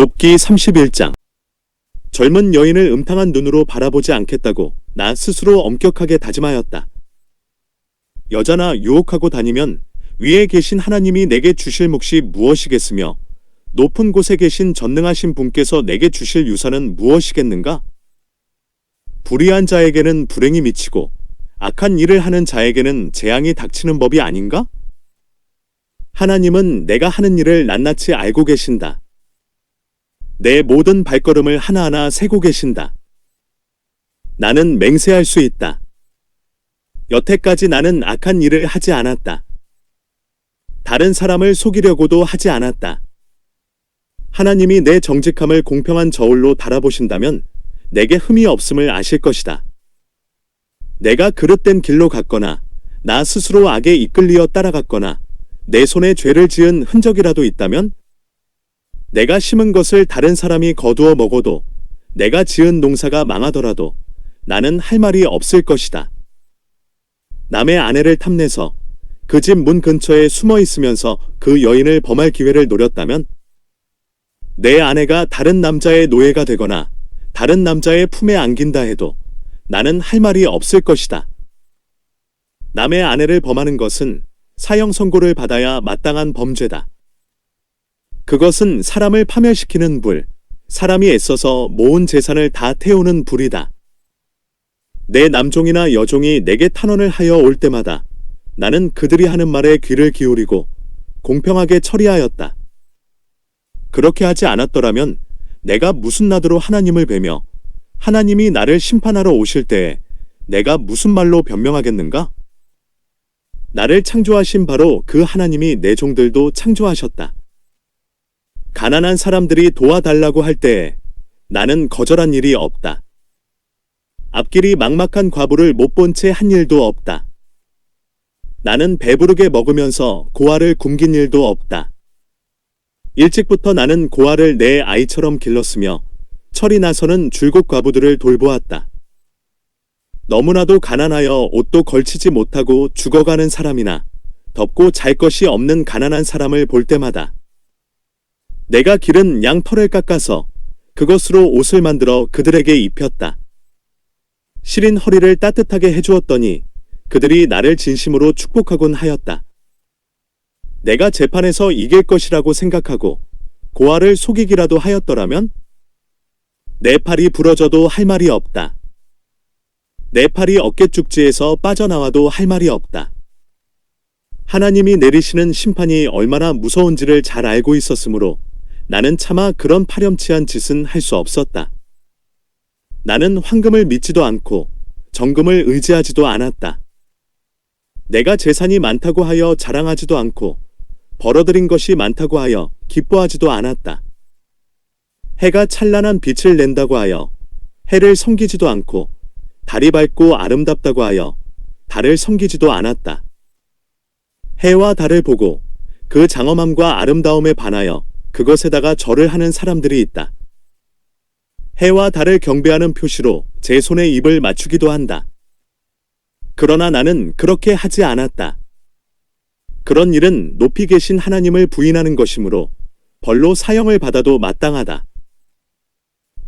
욥기 31장. 젊은 여인을 음탕한 눈으로 바라보지 않겠다고 나 스스로 엄격하게 다짐하였다. 여자나 유혹하고 다니면 위에 계신 하나님이 내게 주실 몫이 무엇이겠으며 높은 곳에 계신 전능하신 분께서 내게 주실 유산은 무엇이겠는가? 불의한 자에게는 불행이 미치고 악한 일을 하는 자에게는 재앙이 닥치는 법이 아닌가? 하나님은 내가 하는 일을 낱낱이 알고 계신다. 내 모든 발걸음을 하나하나 세고 계신다. 나는 맹세할 수 있다. 여태까지 나는 악한 일을 하지 않았다. 다른 사람을 속이려고도 하지 않았다. 하나님이 내 정직함을 공평한 저울로 달아보신다면 내게 흠이 없음을 아실 것이다. 내가 그릇된 길로 갔거나 나 스스로 악에 이끌리어 따라갔거나 내 손에 죄를 지은 흔적이라도 있다면 내가 심은 것을 다른 사람이 거두어 먹어도 내가 지은 농사가 망하더라도 나는 할 말이 없을 것이다. 남의 아내를 탐내서 그 집 문 근처에 숨어 있으면서 그 여인을 범할 기회를 노렸다면 내 아내가 다른 남자의 노예가 되거나 다른 남자의 품에 안긴다 해도 나는 할 말이 없을 것이다. 남의 아내를 범하는 것은 사형 선고를 받아야 마땅한 범죄다. 그것은 사람을 파멸시키는 불, 사람이 애써서 모은 재산을 다 태우는 불이다. 내 남종이나 여종이 내게 탄원을 하여 올 때마다 나는 그들이 하는 말에 귀를 기울이고 공평하게 처리하였다. 그렇게 하지 않았더라면 내가 무슨 낯으로 하나님을 뵈며 하나님이 나를 심판하러 오실 때에 내가 무슨 말로 변명하겠는가? 나를 창조하신 바로 그 하나님이 내 종들도 창조하셨다. 가난한 사람들이 도와달라고 할 때에 나는 거절한 일이 없다. 앞길이 막막한 과부를 못 본 채 한 일도 없다. 나는 배부르게 먹으면서 고아를 굶긴 일도 없다. 일찍부터 나는 고아를 내 아이처럼 길렀으며 철이 나서는 줄곧 과부들을 돌보았다. 너무나도 가난하여 옷도 걸치지 못하고 죽어가는 사람이나 덮고 잘 것이 없는 가난한 사람을 볼 때마다 내가 기른 양 털을 깎아서 그것으로 옷을 만들어 그들에게 입혔다. 시린 허리를 따뜻하게 해주었더니 그들이 나를 진심으로 축복하곤 하였다. 내가 재판에서 이길 것이라고 생각하고 고아를 속이기라도 하였더라면 내 팔이 부러져도 할 말이 없다. 내 팔이 어깨축지에서 빠져나와도 할 말이 없다. 하나님이 내리시는 심판이 얼마나 무서운지를 잘 알고 있었으므로 나는 차마 그런 파렴치한 짓은 할 수 없었다. 나는 황금을 믿지도 않고 정금을 의지하지도 않았다. 내가 재산이 많다고 하여 자랑하지도 않고 벌어들인 것이 많다고 하여 기뻐하지도 않았다. 해가 찬란한 빛을 낸다고 하여 해를 섬기지도 않고 달이 밝고 아름답다고 하여 달을 섬기지도 않았다. 해와 달을 보고 그 장엄함과 아름다움에 반하여 그것에다가 절을 하는 사람들이 있다. 해와 달을 경배하는 표시로 제 손에 입을 맞추기도 한다. 그러나 나는 그렇게 하지 않았다. 그런 일은 높이 계신 하나님을 부인하는 것이므로 벌로 사형을 받아도 마땅하다.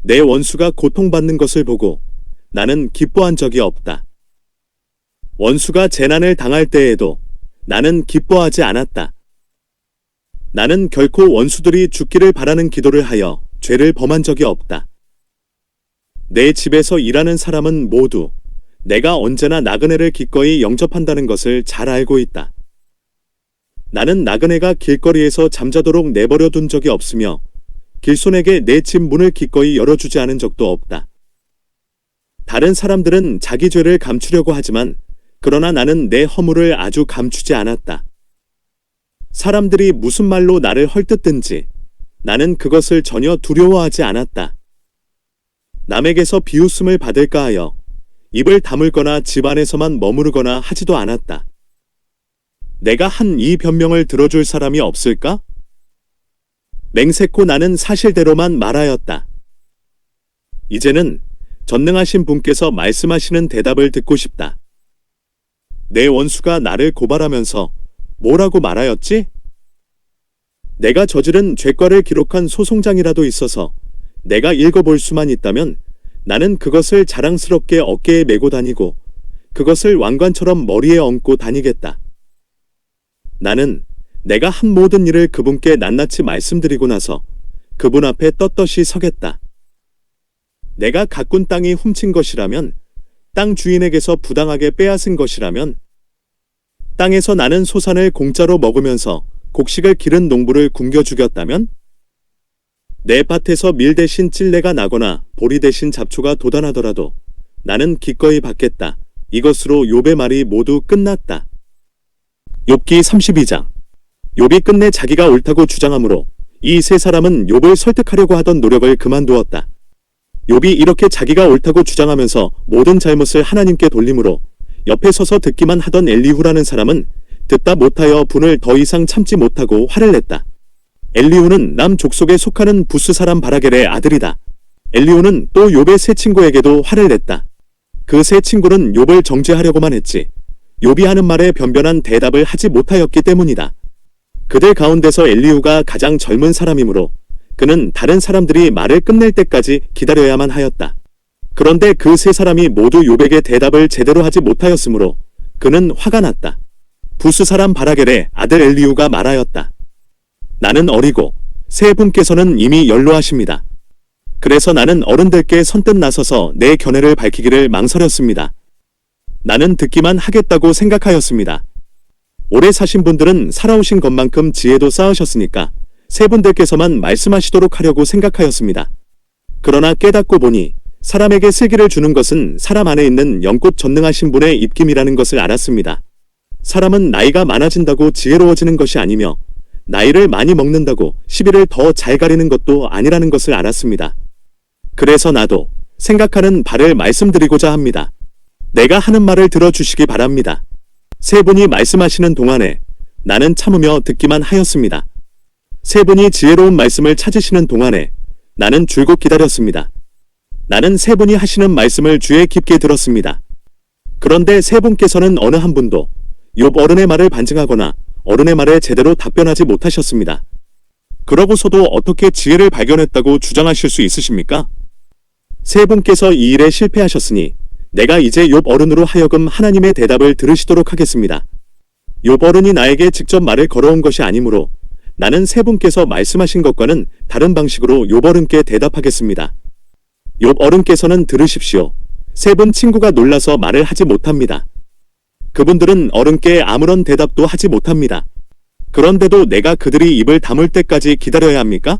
내 원수가 고통받는 것을 보고 나는 기뻐한 적이 없다. 원수가 재난을 당할 때에도 나는 기뻐하지 않았다. 나는 결코 원수들이 죽기를 바라는 기도를 하여 죄를 범한 적이 없다. 내 집에서 일하는 사람은 모두 내가 언제나 나그네를 기꺼이 영접한다는 것을 잘 알고 있다. 나는 나그네가 길거리에서 잠자도록 내버려 둔 적이 없으며 길손에게 내 집 문을 기꺼이 열어주지 않은 적도 없다. 다른 사람들은 자기 죄를 감추려고 하지만 그러나 나는 내 허물을 아주 감추지 않았다. 사람들이 무슨 말로 나를 헐뜯든지 나는 그것을 전혀 두려워하지 않았다. 남에게서 비웃음을 받을까 하여 입을 다물거나 집 안에서만 머무르거나 하지도 않았다. 내가 한 이 변명을 들어줄 사람이 없을까? 맹세코 나는 사실대로만 말하였다. 이제는 전능하신 분께서 말씀하시는 대답을 듣고 싶다. 내 원수가 나를 고발하면서 뭐라고 말하였지? 내가 저지른 죄과를 기록한 소송장이라도 있어서 내가 읽어볼 수만 있다면 나는 그것을 자랑스럽게 어깨에 메고 다니고 그것을 왕관처럼 머리에 얹고 다니겠다. 나는 내가 한 모든 일을 그분께 낱낱이 말씀드리고 나서 그분 앞에 떳떳이 서겠다. 내가 가꾼 땅이 훔친 것이라면, 땅 주인에게서 부당하게 빼앗은 것이라면, 땅에서 나는 소산을 공짜로 먹으면서 곡식을 기른 농부를 굶겨 죽였다면, 내 밭에서 밀 대신 찔레가 나거나 보리 대신 잡초가 돋아나더라도 나는 기꺼이 받겠다. 이것으로 욥의 말이 모두 끝났다. 욥기 32장. 욥이 끝내 자기가 옳다고 주장하므로 이 세 사람은 욥을 설득하려고 하던 노력을 그만두었다. 욥이 이렇게 자기가 옳다고 주장하면서 모든 잘못을 하나님께 돌림으로 옆에 서서 듣기만 하던 엘리후라는 사람은 듣다 못하여 분을 더 이상 참지 못하고 화를 냈다. 엘리후는 남 족속에 속하는 부스 사람 바라겔의 아들이다. 엘리후는 또 욥의 세 친구에게도 화를 냈다. 그 세 친구는 욥을 정죄하려고만 했지 욥이 하는 말에 변변한 대답을 하지 못하였기 때문이다. 그들 가운데서 엘리후가 가장 젊은 사람이므로 그는 다른 사람들이 말을 끝낼 때까지 기다려야만 하였다. 그런데 그 세 사람이 모두 욥에게 대답을 제대로 하지 못하였으므로 그는 화가 났다. 부스 사람 바라겔의 아들 엘리후가 말하였다. 나는 어리고 세 분께서는 이미 연로하십니다. 그래서 나는 어른들께 선뜻 나서서 내 견해를 밝히기를 망설였습니다. 나는 듣기만 하겠다고 생각하였습니다. 오래 사신 분들은 살아오신 것만큼 지혜도 쌓으셨으니까 세 분들께서만 말씀하시도록 하려고 생각하였습니다. 그러나 깨닫고 보니 사람에게 슬기를 주는 것은 사람 안에 있는 영꽃 전능하신 분의 입김이라는 것을 알았습니다. 사람은 나이가 많아진다고 지혜로워지는 것이 아니며 나이를 많이 먹는다고 시비를 더 잘 가리는 것도 아니라는 것을 알았습니다. 그래서 나도 생각하는 바를 말씀드리고자 합니다. 내가 하는 말을 들어주시기 바랍니다. 세 분이 말씀하시는 동안에 나는 참으며 듣기만 하였습니다. 세 분이 지혜로운 말씀을 찾으시는 동안에 나는 줄곧 기다렸습니다. 나는 세 분이 하시는 말씀을 주의 깊게 들었습니다. 그런데 세 분께서는 어느 한 분도 욥 어른의 말을 반증하거나 어른의 말에 제대로 답변하지 못하셨습니다. 그러고서도 어떻게 지혜를 발견했다고 주장하실 수 있으십니까? 세 분께서 이 일에 실패하셨으니 내가 이제 욥 어른으로 하여금 하나님의 대답을 들으시도록 하겠습니다. 욥 어른이 나에게 직접 말을 걸어온 것이 아니므로 나는 세 분께서 말씀하신 것과는 다른 방식으로 욥 어른께 대답하겠습니다. 욥 어른께서는 들으십시오. 세 분 친구가 놀라서 말을 하지 못합니다. 그분들은 어른께 아무런 대답도 하지 못합니다. 그런데도 내가 그들이 입을 다물 때까지 기다려야 합니까?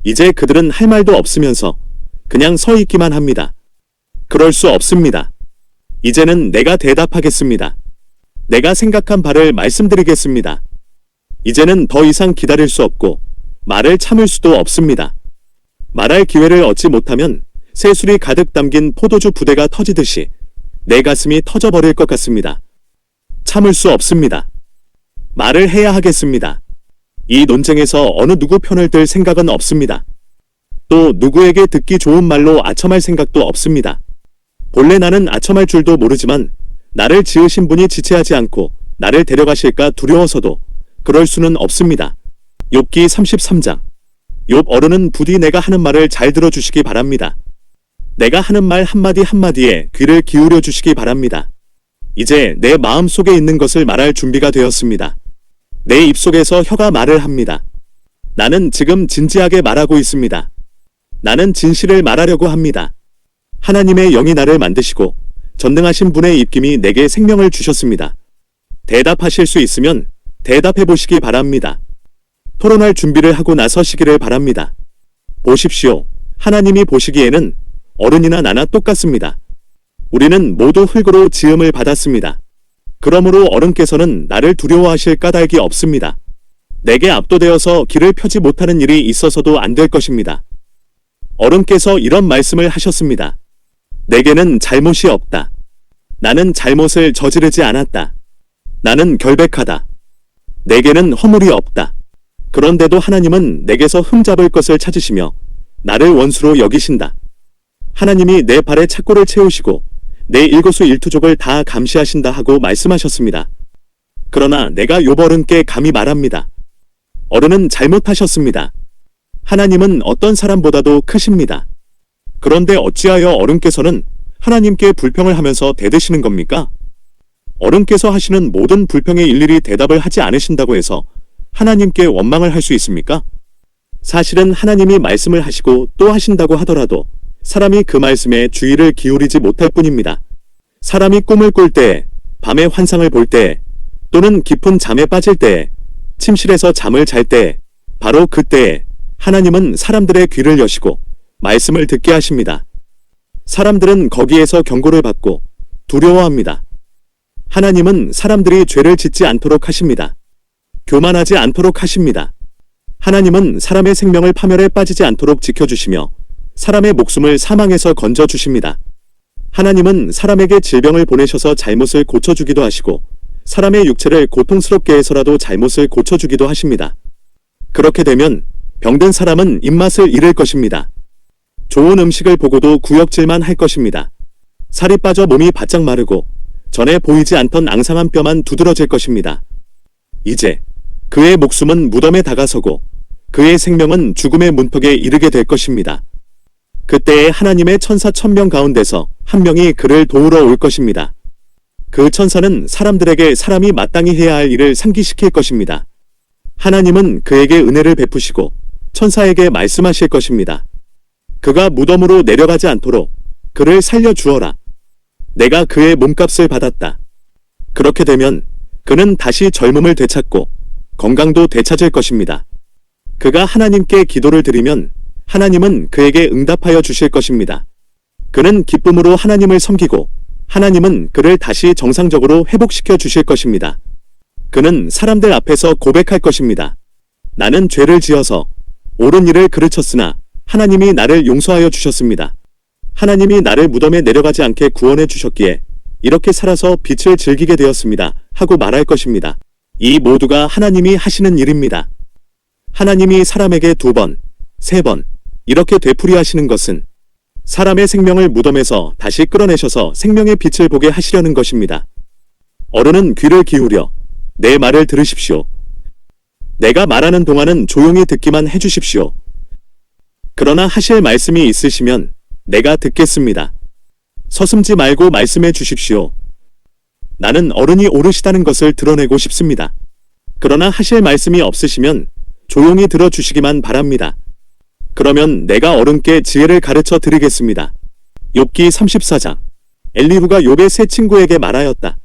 이제 그들은 할 말도 없으면서 그냥 서 있기만 합니다. 그럴 수 없습니다. 이제는 내가 대답하겠습니다. 내가 생각한 바를 말씀드리겠습니다. 이제는 더 이상 기다릴 수 없고 말을 참을 수도 없습니다. 말할 기회를 얻지 못하면 새술이 가득 담긴 포도주 부대가 터지듯이 내 가슴이 터져버릴 것 같습니다. 참을 수 없습니다. 말을 해야 하겠습니다. 이 논쟁에서 어느 누구 편을 들 생각은 없습니다. 또 누구에게 듣기 좋은 말로 아첨할 생각도 없습니다. 본래 나는 아첨할 줄도 모르지만 나를 지으신 분이 지체하지 않고 나를 데려가실까 두려워서도 그럴 수는 없습니다. 욥기 33장. 욥 어른은 부디 내가 하는 말을 잘 들어주시기 바랍니다. 내가 하는 말 한마디 한마디에 귀를 기울여 주시기 바랍니다. 이제 내 마음 속에 있는 것을 말할 준비가 되었습니다. 내 입속에서 혀가 말을 합니다. 나는 지금 진지하게 말하고 있습니다. 나는 진실을 말하려고 합니다. 하나님의 영이 나를 만드시고 전능하신 분의 입김이 내게 생명을 주셨습니다. 대답하실 수 있으면 대답해 보시기 바랍니다. 토론할 준비를 하고 나서시기를 바랍니다. 보십시오. 하나님이 보시기에는 어른이나 나나 똑같습니다. 우리는 모두 흙으로 지음을 받았습니다. 그러므로 어른께서는 나를 두려워하실 까닭이 없습니다. 내게 압도되어서 길을 펴지 못하는 일이 있어서도 안 될 것입니다. 어른께서 이런 말씀을 하셨습니다. 내게는 잘못이 없다. 나는 잘못을 저지르지 않았다. 나는 결백하다. 내게는 허물이 없다. 그런데도 하나님은 내게서 흠잡을 것을 찾으시며 나를 원수로 여기신다. 하나님이 내 발에 착고를 채우시고 내 일거수일투족을 다 감시하신다 하고 말씀하셨습니다. 그러나 내가 욥 어른께 감히 말합니다. 어른은 잘못하셨습니다. 하나님은 어떤 사람보다도 크십니다. 그런데 어찌하여 어른께서는 하나님께 불평을 하면서 대드시는 겁니까? 어른께서 하시는 모든 불평에 일일이 대답을 하지 않으신다고 해서 하나님께 원망을 할 수 있습니까? 사실은 하나님이 말씀을 하시고 또 하신다고 하더라도 사람이 그 말씀에 주의를 기울이지 못할 뿐입니다. 사람이 꿈을 꿀 때, 밤에 환상을 볼 때, 또는 깊은 잠에 빠질 때, 침실에서 잠을 잘 때, 바로 그때에 하나님은 사람들의 귀를 여시고 말씀을 듣게 하십니다. 사람들은 거기에서 경고를 받고 두려워합니다. 하나님은 사람들이 죄를 짓지 않도록 하십니다. 교만하지 않도록 하십니다. 하나님은 사람의 생명을 파멸에 빠지지 않도록 지켜주시며 사람의 목숨을 사망에서 건져주십니다. 하나님은 사람에게 질병을 보내셔서 잘못을 고쳐주기도 하시고 사람의 육체를 고통스럽게 해서라도 잘못을 고쳐주기도 하십니다. 그렇게 되면 병든 사람은 입맛을 잃을 것입니다. 좋은 음식을 보고도 구역질만 할 것입니다. 살이 빠져 몸이 바짝 마르고 전에 보이지 않던 앙상한 뼈만 두드러질 것입니다. 이제 그의 목숨은 무덤에 다가서고 그의 생명은 죽음의 문턱에 이르게 될 것입니다. 그때에 하나님의 천사 1000명 가운데서 한 명이 그를 도우러 올 것입니다. 그 천사는 사람들에게 사람이 마땅히 해야 할 일을 상기시킬 것입니다. 하나님은 그에게 은혜를 베푸시고 천사에게 말씀하실 것입니다. 그가 무덤으로 내려가지 않도록 그를 살려주어라. 내가 그의 몸값을 받았다. 그렇게 되면 그는 다시 젊음을 되찾고 건강도 되찾을 것입니다. 그가 하나님께 기도를 드리면 하나님은 그에게 응답하여 주실 것입니다. 그는 기쁨으로 하나님을 섬기고 하나님은 그를 다시 정상적으로 회복시켜 주실 것입니다. 그는 사람들 앞에서 고백할 것입니다. 나는 죄를 지어서 옳은 일을 그르쳤으나 하나님이 나를 용서하여 주셨습니다. 하나님이 나를 무덤에 내려가지 않게 구원해 주셨기에 이렇게 살아서 빛을 즐기게 되었습니다. 하고 말할 것입니다. 이 모두가 하나님이 하시는 일입니다. 하나님이 사람에게 2번, 3번 이렇게 되풀이하시는 것은 사람의 생명을 무덤에서 다시 끌어내셔서 생명의 빛을 보게 하시려는 것입니다. 어른은 귀를 기울여 내 말을 들으십시오. 내가 말하는 동안은 조용히 듣기만 해주십시오. 그러나 하실 말씀이 있으시면 내가 듣겠습니다. 서슴지 말고 말씀해 주십시오. 나는 어른이 오르시다는 것을 드러내고 싶습니다. 그러나 하실 말씀이 없으시면 조용히 들어주시기만 바랍니다. 그러면 내가 어른께 지혜를 가르쳐 드리겠습니다. 욥기 34장. 엘리후가 욥의 세 친구에게 말하였다.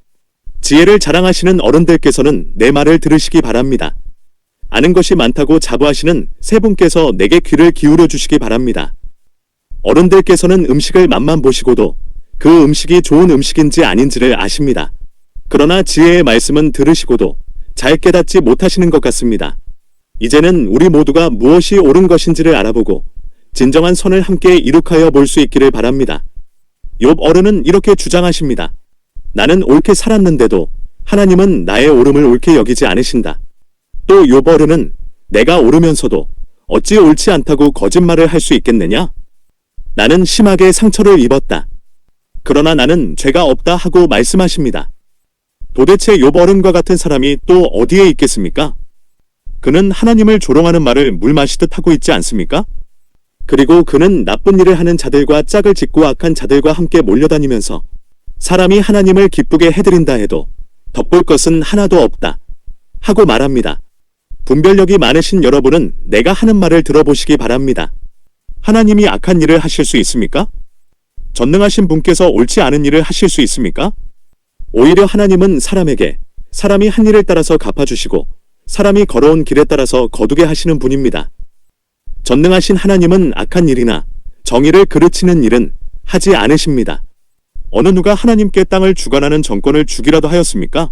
지혜를 자랑하시는 어른들께서는 내 말을 들으시기 바랍니다. 아는 것이 많다고 자부하시는 세 분께서 내게 귀를 기울여 주시기 바랍니다. 어른들께서는 음식을 맛만 보시고도 그 음식이 좋은 음식인지 아닌지를 아십니다. 그러나 지혜의 말씀은 들으시고도 잘 깨닫지 못하시는 것 같습니다. 이제는 우리 모두가 무엇이 옳은 것인지를 알아보고 진정한 선을 함께 이룩하여 볼 수 있기를 바랍니다. 욥 어른은 이렇게 주장하십니다. 나는 옳게 살았는데도 하나님은 나의 옳음을 옳게 여기지 않으신다. 또 욥 어른은 내가 옳으면서도 어찌 옳지 않다고 거짓말을 할 수 있겠느냐? 나는 심하게 상처를 입었다. 그러나 나는 죄가 없다 하고 말씀하십니다. 도대체 욥 어른과 같은 사람이 또 어디에 있겠습니까? 그는 하나님을 조롱하는 말을 물 마시듯 하고 있지 않습니까? 그리고 그는 나쁜 일을 하는 자들과 짝을 짓고 악한 자들과 함께 몰려다니면서 사람이 하나님을 기쁘게 해드린다 해도 덧볼 것은 하나도 없다 하고 말합니다. 분별력이 많으신 여러분은 내가 하는 말을 들어보시기 바랍니다. 하나님이 악한 일을 하실 수 있습니까? 전능하신 분께서 옳지 않은 일을 하실 수 있습니까? 오히려 하나님은 사람에게 사람이 한 일을 따라서 갚아주시고 사람이 걸어온 길에 따라서 거두게 하시는 분입니다. 전능하신 하나님은 악한 일이나 정의를 그르치는 일은 하지 않으십니다. 어느 누가 하나님께 땅을 주관하는 정권을 주기라도 하였습니까?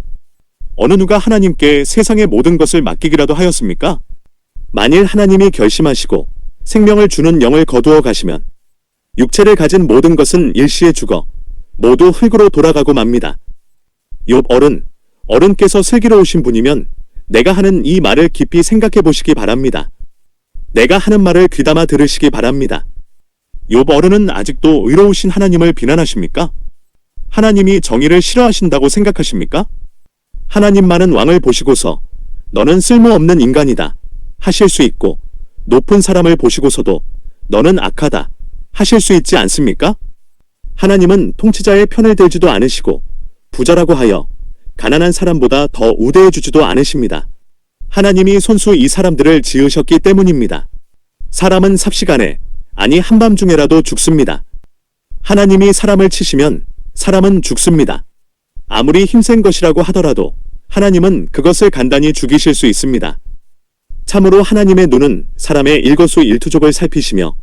어느 누가 하나님께 세상의 모든 것을 맡기기라도 하였습니까? 만일 하나님이 결심하시고 생명을 주는 영을 거두어 가시면 육체를 가진 모든 것은 일시에 죽어 모두 흙으로 돌아가고 맙니다. 욥 어른께서 슬기로우신 분이면 내가 하는 이 말을 깊이 생각해 보시기 바랍니다. 내가 하는 말을 귀담아 들으시기 바랍니다. 욥 어른은 아직도 의로우신 하나님을 비난하십니까? 하나님이 정의를 싫어하신다고 생각하십니까? 하나님만은 왕을 보시고서 너는 쓸모없는 인간이다 하실 수 있고 높은 사람을 보시고서도 너는 악하다 하실 수 있지 않습니까? 하나님은 통치자의 편을 들지도 않으시고 부자라고 하여 가난한 사람보다 더 우대해 주지도 않으십니다. 하나님이 손수 이 사람들을 지으셨기 때문입니다. 사람은 삽시간에 아니 한밤중에라도 죽습니다. 하나님이 사람을 치시면 사람은 죽습니다. 아무리 힘센 것이라고 하더라도 하나님은 그것을 간단히 죽이실 수 있습니다. 참으로 하나님의 눈은 사람의 일거수일투족을 살피시며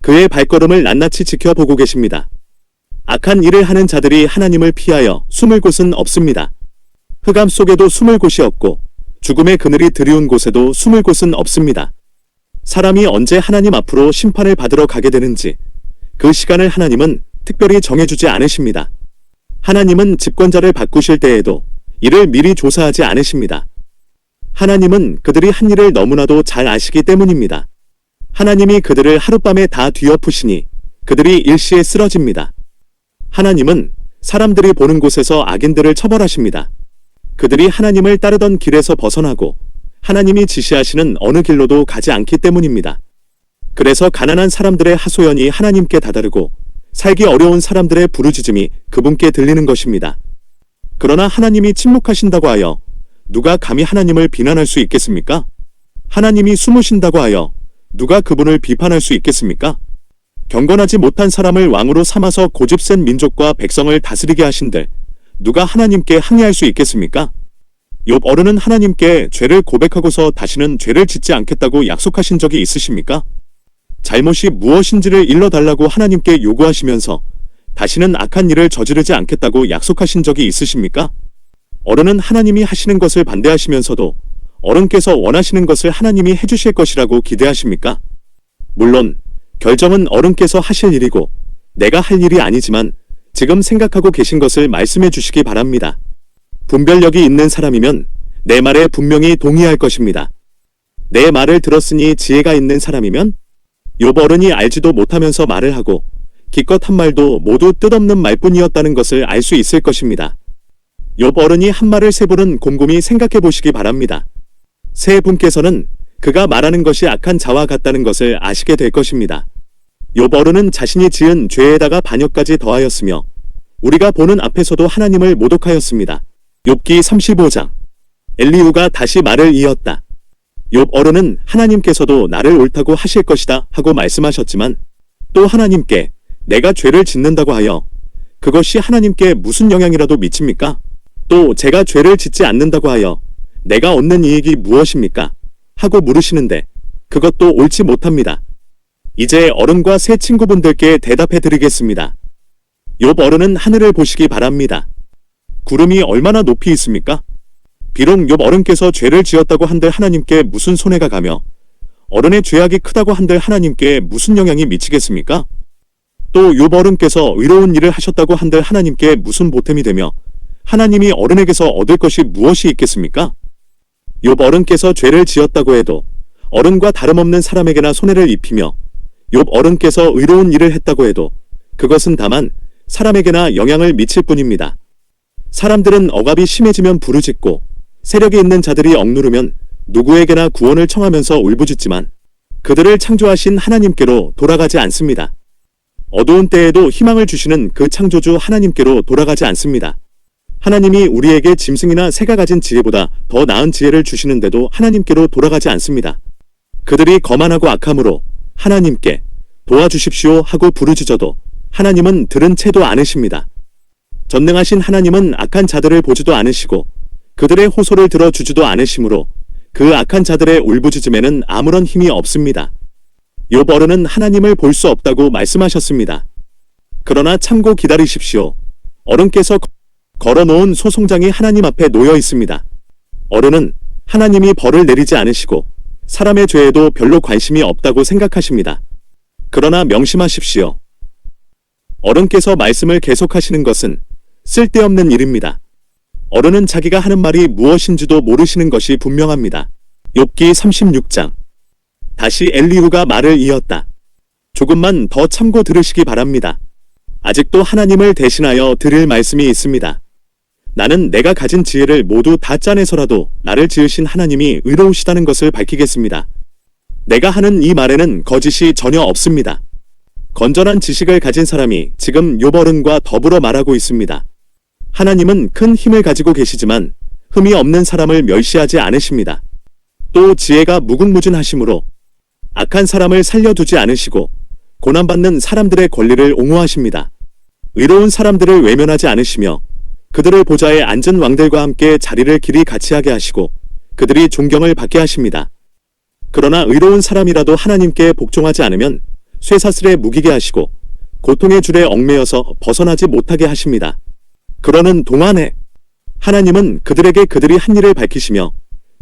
그의 발걸음을 낱낱이 지켜보고 계십니다. 악한 일을 하는 자들이 하나님을 피하여 숨을 곳은 없습니다. 흑암 속에도 숨을 곳이 없고 죽음의 그늘이 드리운 곳에도 숨을 곳은 없습니다. 사람이 언제 하나님 앞으로 심판을 받으러 가게 되는지 그 시간을 하나님은 특별히 정해주지 않으십니다. 하나님은 집권자를 바꾸실 때에도 이를 미리 조사하지 않으십니다. 하나님은 그들이 한 일을 너무나도 잘 아시기 때문입니다. 하나님이 그들을 하룻밤에 다 뒤엎으시니 그들이 일시에 쓰러집니다. 하나님은 사람들이 보는 곳에서 악인들을 처벌하십니다. 그들이 하나님을 따르던 길에서 벗어나고 하나님이 지시하시는 어느 길로도 가지 않기 때문입니다. 그래서 가난한 사람들의 하소연이 하나님께 다다르고 살기 어려운 사람들의 부르짖음이 그분께 들리는 것입니다. 그러나 하나님이 침묵하신다고 하여 누가 감히 하나님을 비난할 수 있겠습니까? 하나님이 숨으신다고 하여 누가 그분을 비판할 수 있겠습니까? 경건하지 못한 사람을 왕으로 삼아서 고집센 민족과 백성을 다스리게 하신들 누가 하나님께 항의할 수 있겠습니까? 욥 어른은 하나님께 죄를 고백하고서 다시는 죄를 짓지 않겠다고 약속하신 적이 있으십니까? 잘못이 무엇인지를 일러달라고 하나님께 요구하시면서 다시는 악한 일을 저지르지 않겠다고 약속하신 적이 있으십니까? 어른은 하나님이 하시는 것을 반대하시면서도 어른께서 원하시는 것을 하나님이 해주실 것이라고 기대하십니까? 물론 결정은 어른께서 하실 일이고 내가 할 일이 아니지만 지금 생각하고 계신 것을 말씀해 주시기 바랍니다. 분별력이 있는 사람이면 내 말에 분명히 동의할 것입니다. 내 말을 들었으니 지혜가 있는 사람이면 욥 어른이 알지도 못하면서 말을 하고 기껏 한 말도 모두 뜻없는 말뿐이었다는 것을 알 수 있을 것입니다. 욥 어른이 한 말을 세 분은 곰곰이 생각해 보시기 바랍니다. 세 분께서는 그가 말하는 것이 악한 자와 같다는 것을 아시게 될 것입니다. 욥 어른은 자신이 지은 죄에다가 반역까지 더하였으며 우리가 보는 앞에서도 하나님을 모독하였습니다. 욥기 35장. 엘리후가 다시 말을 이었다. 욥 어른은 하나님께서도 나를 옳다고 하실 것이다 하고 말씀하셨지만 또 하나님께 내가 죄를 짓는다고 하여 그것이 하나님께 무슨 영향이라도 미칩니까? 또 제가 죄를 짓지 않는다고 하여 내가 얻는 이익이 무엇입니까? 하고 물으시는데 그것도 옳지 못합니다. 이제 어른과 새 친구분들께 대답해 드리겠습니다. 욥 어른은 하늘을 보시기 바랍니다. 구름이 얼마나 높이 있습니까? 비록 욥 어른께서 죄를 지었다고 한들 하나님께 무슨 손해가 가며 어른의 죄악이 크다고 한들 하나님께 무슨 영향이 미치겠습니까? 또 욥 어른께서 의로운 일을 하셨다고 한들 하나님께 무슨 보탬이 되며 하나님이 어른에게서 얻을 것이 무엇이 있겠습니까? 욥 어른께서 죄를 지었다고 해도 어른과 다름없는 사람에게나 손해를 입히며 욥 어른께서 의로운 일을 했다고 해도 그것은 다만 사람에게나 영향을 미칠 뿐입니다. 사람들은 억압이 심해지면 부르짖고 세력이 있는 자들이 억누르면 누구에게나 구원을 청하면서 울부짖지만 그들을 창조하신 하나님께로 돌아가지 않습니다. 어두운 때에도 희망을 주시는 그 창조주 하나님께로 돌아가지 않습니다. 하나님이 우리에게 짐승이나 새가 가진 지혜보다 더 나은 지혜를 주시는데도 하나님께로 돌아가지 않습니다. 그들이 거만하고 악함으로 하나님께 도와주십시오 하고 부르짖어도 하나님은 들은 채도 않으십니다. 전능하신 하나님은 악한 자들을 보지도 않으시고 그들의 호소를 들어주지도 않으시므로 그 악한 자들의 울부짖음에는 아무런 힘이 없습니다. 욥 어른은 하나님을 볼 수 없다고 말씀하셨습니다. 그러나 참고 기다리십시오. 어른께서 걸어놓은 소송장이 하나님 앞에 놓여 있습니다. 어른은 하나님이 벌을 내리지 않으시고 사람의 죄에도 별로 관심이 없다고 생각하십니다. 그러나 명심하십시오. 어른께서 말씀을 계속하시는 것은 쓸데없는 일입니다. 어른은 자기가 하는 말이 무엇인지도 모르시는 것이 분명합니다. 욥기 36장. 다시 엘리후가 말을 이었다. 조금만 더 참고 들으시기 바랍니다. 아직도 하나님을 대신하여 드릴 말씀이 있습니다. 나는 내가 가진 지혜를 모두 다 짜내서라도 나를 지으신 하나님이 의로우시다는 것을 밝히겠습니다. 내가 하는 이 말에는 거짓이 전혀 없습니다. 건전한 지식을 가진 사람이 지금 욥 어른과 더불어 말하고 있습니다. 하나님은 큰 힘을 가지고 계시지만 흠이 없는 사람을 멸시하지 않으십니다. 또 지혜가 무궁무진하심으로 악한 사람을 살려두지 않으시고 고난받는 사람들의 권리를 옹호하십니다. 의로운 사람들을 외면하지 않으시며 그들을 보좌에 앉은 왕들과 함께 자리를 길이 같이 하게 하시고 그들이 존경을 받게 하십니다. 그러나 의로운 사람이라도 하나님께 복종하지 않으면 쇠사슬에 묵이게 하시고 고통의 줄에 얽매여서 벗어나지 못하게 하십니다. 그러는 동안에 하나님은 그들에게 그들이 한 일을 밝히시며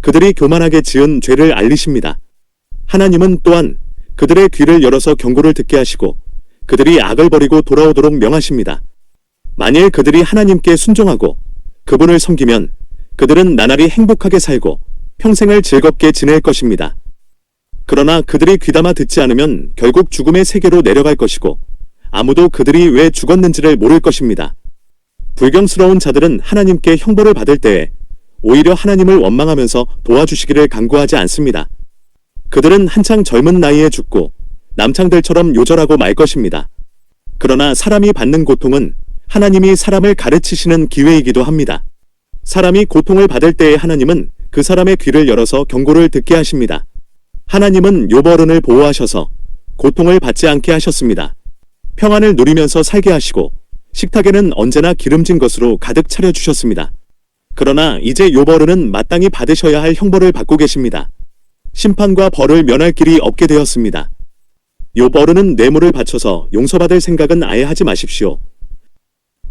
그들이 교만하게 지은 죄를 알리십니다. 하나님은 또한 그들의 귀를 열어서 경고를 듣게 하시고 그들이 악을 버리고 돌아오도록 명하십니다. 만일 그들이 하나님께 순종하고 그분을 섬기면 그들은 나날이 행복하게 살고 평생을 즐겁게 지낼 것입니다. 그러나 그들이 귀담아 듣지 않으면 결국 죽음의 세계로 내려갈 것이고 아무도 그들이 왜 죽었는지를 모를 것입니다. 불경스러운 자들은 하나님께 형벌을 받을 때에 오히려 하나님을 원망하면서 도와주시기를 간구하지 않습니다. 그들은 한창 젊은 나이에 죽고 남창들처럼 요절하고 말 것입니다. 그러나 사람이 받는 고통은 하나님이 사람을 가르치시는 기회이기도 합니다. 사람이 고통을 받을 때에 하나님은 그 사람의 귀를 열어서 경고를 듣게 하십니다. 하나님은 욥 어른을 보호하셔서 고통을 받지 않게 하셨습니다. 평안을 누리면서 살게 하시고 식탁에는 언제나 기름진 것으로 가득 차려주셨습니다. 그러나 이제 욥 어른은 마땅히 받으셔야 할 형벌을 받고 계십니다. 심판과 벌을 면할 길이 없게 되었습니다. 욥 어른은 뇌물을 바쳐서 용서받을 생각은 아예 하지 마십시오.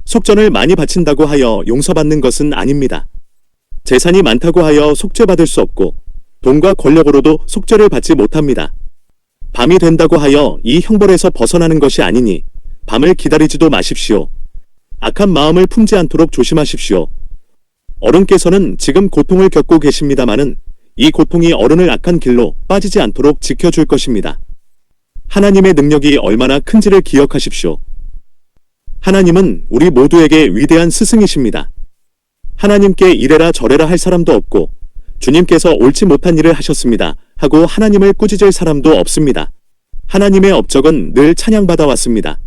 속전을 많이 바친다고 하여 용서받는 것은 아닙니다. 재산이 많다고 하여 속죄받을 수 없고 돈과 권력으로도 속죄를 받지 못합니다. 밤이 된다고 하여 이 형벌에서 벗어나는 것이 아니니 밤을 기다리지도 마십시오. 악한 마음을 품지 않도록 조심하십시오. 어른께서는 지금 고통을 겪고 계십니다마는 이 고통이 어른을 악한 길로 빠지지 않도록 지켜줄 것입니다. 하나님의 능력이 얼마나 큰지를 기억하십시오. 하나님은 우리 모두에게 위대한 스승이십니다. 하나님께 이래라 저래라 할 사람도 없고 주님께서 옳지 못한 일을 하셨습니다 하고 하나님을 꾸짖을 사람도 없습니다. 하나님의 업적은 늘 찬양받아 왔습니다.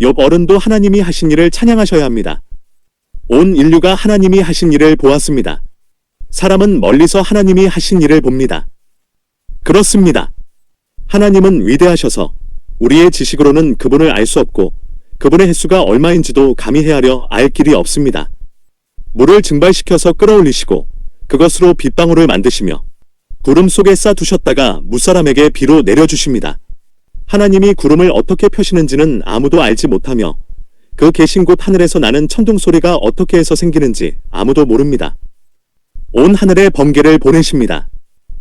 욥 어른도 하나님이 하신 일을 찬양하셔야 합니다. 온 인류가 하나님이 하신 일을 보았습니다. 사람은 멀리서 하나님이 하신 일을 봅니다. 그렇습니다. 하나님은 위대하셔서 우리의 지식으로는 그분을 알 수 없고 그분의 횟수가 얼마인지도 감히 헤아려 알 길이 없습니다. 물을 증발시켜서 끌어올리시고 그것으로 빗방울을 만드시며 구름 속에 쌓두셨다가 무사람에게 비로 내려주십니다. 하나님이 구름을 어떻게 펴시는지는 아무도 알지 못하며 그 계신 곳 하늘에서 나는 천둥소리가 어떻게 해서 생기는지 아무도 모릅니다. 온 하늘에 번개를 보내십니다.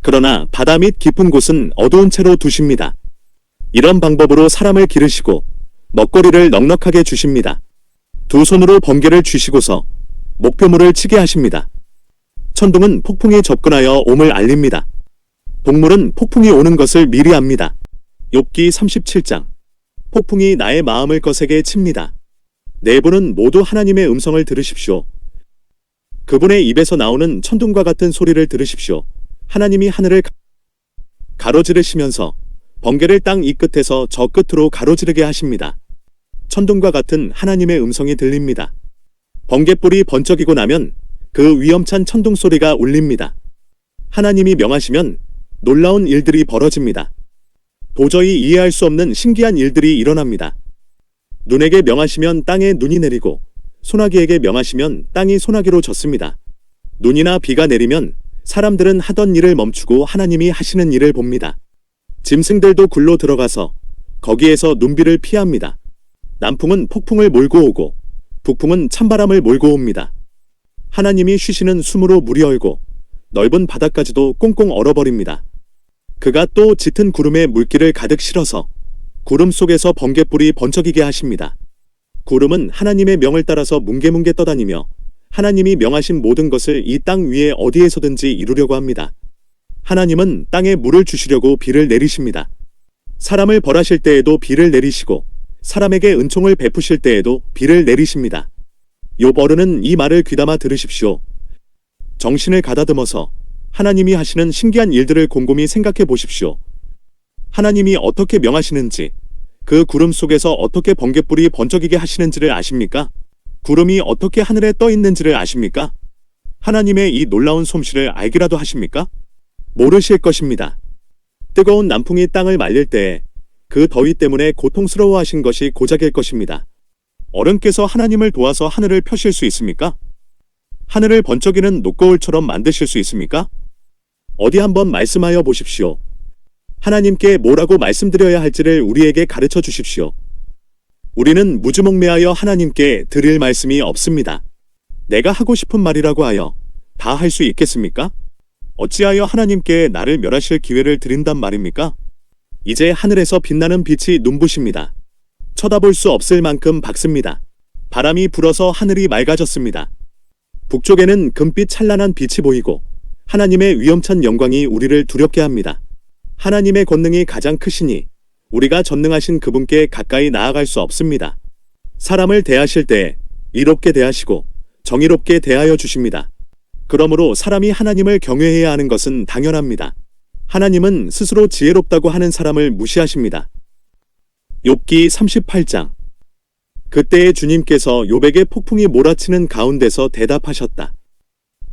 그러나 바다 및 깊은 곳은 어두운 채로 두십니다. 이런 방법으로 사람을 기르시고 먹거리를 넉넉하게 주십니다. 두 손으로 번개를 쥐시고서 목표물을 치게 하십니다. 천둥은 폭풍이 접근하여 옴을 알립니다. 동물은 폭풍이 오는 것을 미리 압니다. 욥기 37장. 폭풍이 나의 마음을 거세게 칩니다. 내부는 모두 하나님의 음성을 들으십시오. 그분의 입에서 나오는 천둥과 같은 소리를 들으십시오. 하나님이 하늘을 가로지르시면서 번개를 땅 이 끝에서 저 끝으로 가로지르게 하십니다. 천둥과 같은 하나님의 음성이 들립니다. 번개불이 번쩍이고 나면 그 위험찬 천둥 소리가 울립니다. 하나님이 명하시면 놀라운 일들이 벌어집니다. 도저히 이해할 수 없는 신기한 일들이 일어납니다. 눈에게 명하시면 땅에 눈이 내리고 소나기에게 명하시면 땅이 소나기로 젖습니다. 눈이나 비가 내리면 사람들은 하던 일을 멈추고 하나님이 하시는 일을 봅니다. 짐승들도 굴로 들어가서 거기에서 눈비를 피합니다. 남풍은 폭풍을 몰고 오고 북풍은 찬바람을 몰고 옵니다. 하나님이 쉬시는 숨으로 물이 얼고 넓은 바다까지도 꽁꽁 얼어버립니다. 그가 또 짙은 구름에 물기를 가득 실어서 구름 속에서 번개불이 번쩍이게 하십니다. 구름은 하나님의 명을 따라서 뭉게뭉게 떠다니며 하나님이 명하신 모든 것을 이 땅 위에 어디에서든지 이루려고 합니다. 하나님은 땅에 물을 주시려고 비를 내리십니다. 사람을 벌하실 때에도 비를 내리시고 사람에게 은총을 베푸실 때에도 비를 내리십니다. 욥 어른은 이 말을 귀담아 들으십시오. 정신을 가다듬어서 하나님이 하시는 신기한 일들을 곰곰이 생각해 보십시오. 하나님이 어떻게 명하시는지, 그 구름 속에서 어떻게 번갯불이 번쩍이게 하시는지를 아십니까? 구름이 어떻게 하늘에 떠 있는지를 아십니까? 하나님의 이 놀라운 솜씨를 알기라도 하십니까? 모르실 것입니다. 뜨거운 남풍이 땅을 말릴 때에 그 더위 때문에 고통스러워하신 것이 고작일 것입니다. 어른께서 하나님을 도와서 하늘을 펴실 수 있습니까? 하늘을 번쩍이는 녹거울처럼 만드실 수 있습니까? 어디 한번 말씀하여 보십시오. 하나님께 뭐라고 말씀드려야 할지를 우리에게 가르쳐 주십시오. 우리는 무주몽매하여 하나님께 드릴 말씀이 없습니다. 내가 하고 싶은 말이라고 하여 다 할 수 있겠습니까? 어찌하여 하나님께 나를 멸하실 기회를 드린단 말입니까? 이제 하늘에서 빛나는 빛이 눈부십니다. 쳐다볼 수 없을 만큼 밝습니다. 바람이 불어서 하늘이 맑아졌습니다. 북쪽에는 금빛 찬란한 빛이 보이고 하나님의 위엄찬 영광이 우리를 두렵게 합니다. 하나님의 권능이 가장 크시니 우리가 전능하신 그분께 가까이 나아갈 수 없습니다. 사람을 대하실 때 이롭게 대하시고 정의롭게 대하여 주십니다. 그러므로 사람이 하나님을 경외해야 하는 것은 당연합니다. 하나님은 스스로 지혜롭다고 하는 사람을 무시하십니다. 욥기 38장. 그때에 주님께서 욥에게 폭풍이 몰아치는 가운데서 대답하셨다.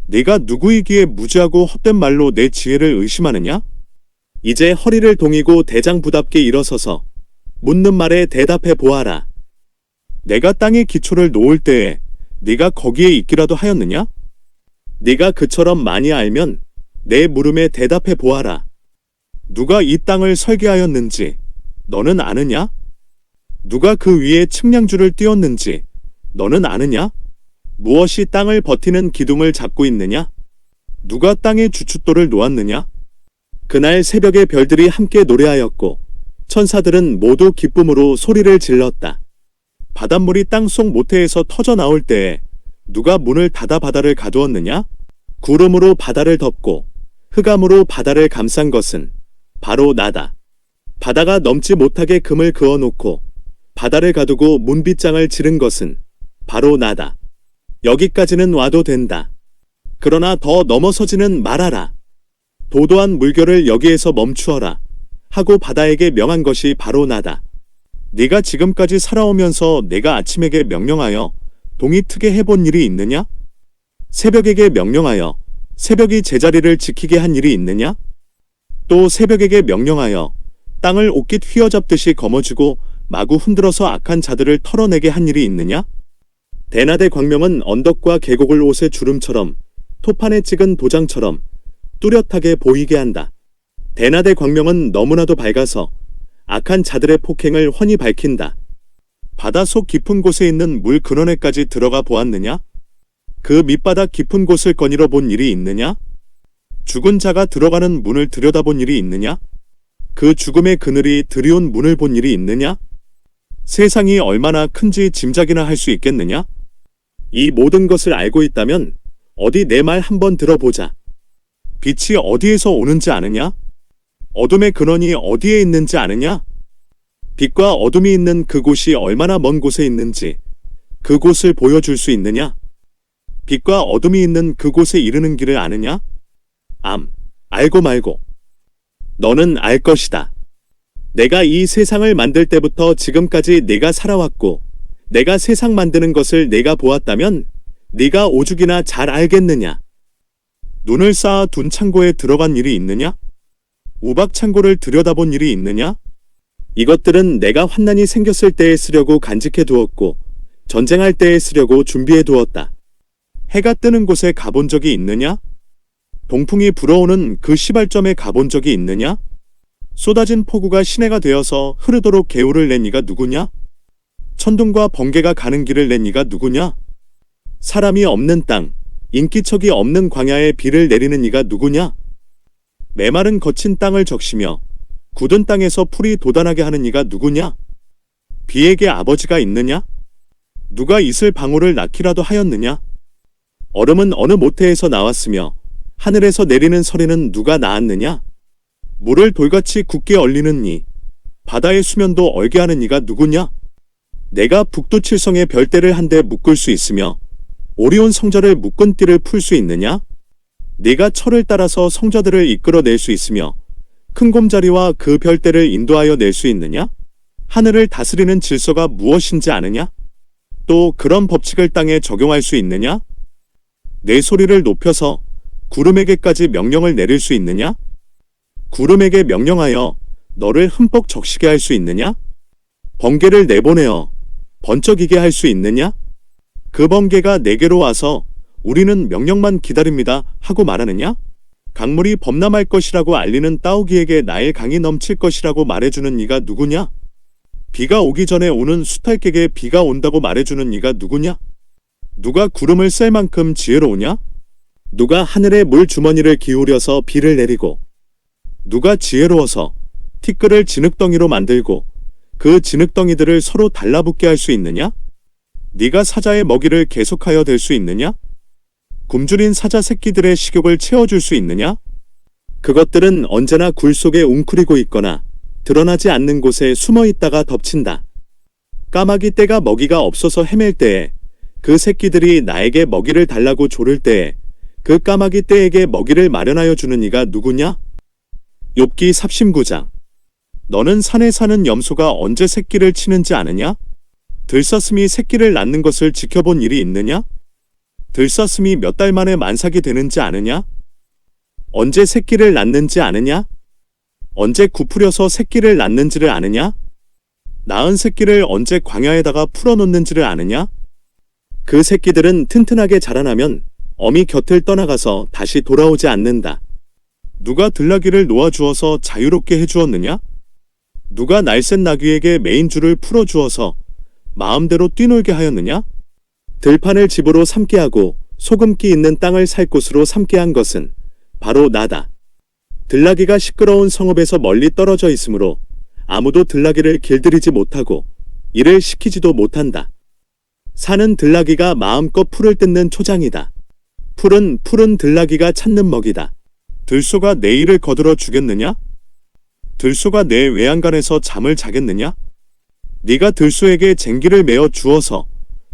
네가 누구이기에 무지하고 헛된 말로 내 지혜를 의심하느냐? 이제 허리를 동이고 대장부답게 일어서서 묻는 말에 대답해 보아라. 내가 땅에 기초를 놓을 때에 네가 거기에 있기라도 하였느냐? 네가 그처럼 많이 알면 내 물음에 대답해 보아라. 누가 이 땅을 설계하였는지 너는 아느냐? 누가 그 위에 측량줄을 띄웠는지 너는 아느냐? 무엇이 땅을 버티는 기둥을 잡고 있느냐? 누가 땅에 주춧돌을 놓았느냐? 그날 새벽에 별들이 함께 노래하였고 천사들은 모두 기쁨으로 소리를 질렀다. 바닷물이 땅속 모태에서 터져 나올 때에 누가 문을 닫아 바다를 가두었느냐? 구름으로 바다를 덮고 흑암으로 바다를 감싼 것은 바로 나다. 바다가 넘지 못하게 금을 그어놓고 바다를 가두고 문빗장을 지른 것은 바로 나다. 여기까지는 와도 된다. 그러나 더 넘어서지는 말아라. 도도한 물결을 여기에서 멈추어라 하고 바다에게 명한 것이 바로 나다. 네가 지금까지 살아오면서 내가 아침에게 명령하여 동이 트게 해본 일이 있느냐? 새벽에게 명령하여 새벽이 제자리를 지키게 한 일이 있느냐? 또 새벽에게 명령하여 땅을 옷깃 휘어잡듯이 거머쥐고 마구 흔들어서 악한 자들을 털어내게 한 일이 있느냐? 대낮의 광명은 언덕과 계곡을 옷의 주름처럼 토판에 찍은 도장처럼 뚜렷하게 보이게 한다. 대낮의 광명은 너무나도 밝아서 악한 자들의 폭행을 훤히 밝힌다. 바닷속 깊은 곳에 있는 물 근원에까지 들어가 보았느냐? 그 밑바닥 깊은 곳을 거닐어 본 일이 있느냐? 죽은 자가 들어가는 문을 들여다본 일이 있느냐? 그 죽음의 그늘이 들이온 문을 본 일이 있느냐? 세상이 얼마나 큰지 짐작이나 할 수 있겠느냐? 이 모든 것을 알고 있다면 어디 내 말 한번 들어보자. 빛이 어디에서 오는지 아느냐? 어둠의 근원이 어디에 있는지 아느냐? 빛과 어둠이 있는 그곳이 얼마나 먼 곳에 있는지 그곳을 보여줄 수 있느냐? 빛과 어둠이 있는 그곳에 이르는 길을 아느냐? 알고 말고. 너는 알 것이다. 내가 이 세상을 만들 때부터 지금까지 내가 살아왔고 내가 세상 만드는 것을 내가 보았다면 네가 오죽이나 잘 알겠느냐? 눈을 쌓아 둔 창고에 들어간 일이 있느냐? 우박 창고를 들여다본 일이 있느냐? 이것들은 내가 환난이 생겼을 때에 쓰려고 간직해 두었고 전쟁할 때에 쓰려고 준비해 두었다. 해가 뜨는 곳에 가본 적이 있느냐? 동풍이 불어오는 그 시발점에 가본 적이 있느냐? 쏟아진 폭우가 시내가 되어서 흐르도록 개울을 낸 이가 누구냐? 천둥과 번개가 가는 길을 낸 이가 누구냐? 사람이 없는 땅, 인기척이 없는 광야에 비를 내리는 이가 누구냐? 메마른 거친 땅을 적시며 굳은 땅에서 풀이 돋아나게 하는 이가 누구냐? 비에게 아버지가 있느냐? 누가 이슬 방울을 낳기라도 하였느냐? 얼음은 어느 모태에서 나왔으며 하늘에서 내리는 서리는 누가 낳았느냐? 물을 돌같이 굳게 얼리는 이, 바다의 수면도 얼게 하는 이가 누구냐? 내가 북두칠성의 별대를 한데 묶을 수 있으며 오리온 성자를 묶은 띠를 풀 수 있느냐? 네가 철을 따라서 성자들을 이끌어낼 수 있으며 큰 곰자리와 그 별대를 인도하여 낼 수 있느냐? 하늘을 다스리는 질서가 무엇인지 아느냐? 또 그런 법칙을 땅에 적용할 수 있느냐? 내 소리를 높여서 구름에게까지 명령을 내릴 수 있느냐? 구름에게 명령하여 너를 흠뻑 적시게 할 수 있느냐? 번개를 내보내어 번쩍이게 할 수 있느냐? 그 번개가 내게로 와서 우리는 명령만 기다립니다 하고 말하느냐? 강물이 범람할 것이라고 알리는 따오기에게 나의 강이 넘칠 것이라고 말해주는 이가 누구냐? 비가 오기 전에 오는 수탈객에 비가 온다고 말해주는 이가 누구냐? 누가 구름을 셀 만큼 지혜로우냐? 누가 하늘의 물 주머니를 기울여서 비를 내리고 누가 지혜로워서 티끌을 진흙덩이로 만들고 그 진흙덩이들을 서로 달라붙게 할 수 있느냐? 네가 사자의 먹이를 계속하여 댈 수 있느냐? 굶주린 사자 새끼들의 식욕을 채워줄 수 있느냐? 그것들은 언제나 굴 속에 웅크리고 있거나 드러나지 않는 곳에 숨어 있다가 덮친다. 까마귀 떼가 먹이가 없어서 헤맬 때에 그 새끼들이 나에게 먹이를 달라고 조를 때에 그 까마귀 떼에게 먹이를 마련하여 주는 이가 누구냐? 욥기 39장. 너는 산에 사는 염소가 언제 새끼를 치는지 아느냐? 들사슴이 새끼를 낳는 것을 지켜본 일이 있느냐? 들사슴이 몇 달 만에 만삭이 되는지 아느냐? 언제 새끼를 낳는지 아느냐? 언제 구부려서 새끼를 낳는지를 아느냐? 낳은 새끼를 언제 광야에다가 풀어놓는지를 아느냐? 그 새끼들은 튼튼하게 자라나면 어미 곁을 떠나가서 다시 돌아오지 않는다. 누가 들나귀를 놓아주어서 자유롭게 해주었느냐? 누가 날쌘 나귀에게 메인 줄을 풀어주어서 마음대로 뛰놀게 하였느냐? 들판을 집으로 삼게 하고 소금기 있는 땅을 살 곳으로 삼게 한 것은 바로 나다. 들나귀가 시끄러운 성읍에서 멀리 떨어져 있으므로 아무도 들나귀를 길들이지 못하고 일을 시키지도 못한다. 산은 들나귀가 마음껏 풀을 뜯는 초장이다. 풀은 푸른 들나귀가 찾는 먹이다. 들소가 내 일을 거들어 주겠느냐? 들소가 내 외양간에서 잠을 자겠느냐? 네가 들소에게 쟁기를 메어 주어서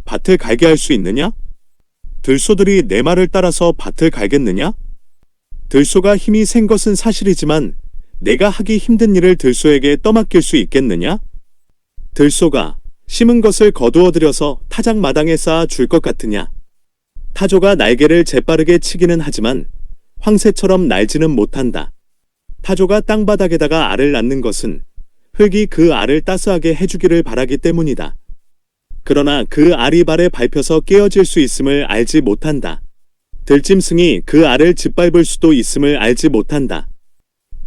밭을 갈게 할 수 있느냐? 들소들이 내 말을 따라서 밭을 갈겠느냐? 들소가 힘이 센 것은 사실이지만 내가 하기 힘든 일을 들소에게 떠맡길 수 있겠느냐? 들소가 심은 것을 거두어 들여서 타작마당에 쌓아 줄 것 같으냐? 타조가 날개를 재빠르게 치기는 하지만 황새처럼 날지는 못한다. 타조가 땅바닥에다가 알을 낳는 것은 흙이 그 알을 따스하게 해주기를 바라기 때문이다. 그러나 그 알이 발에 밟혀서 깨어질 수 있음을 알지 못한다. 들짐승이 그 알을 짓밟을 수도 있음을 알지 못한다.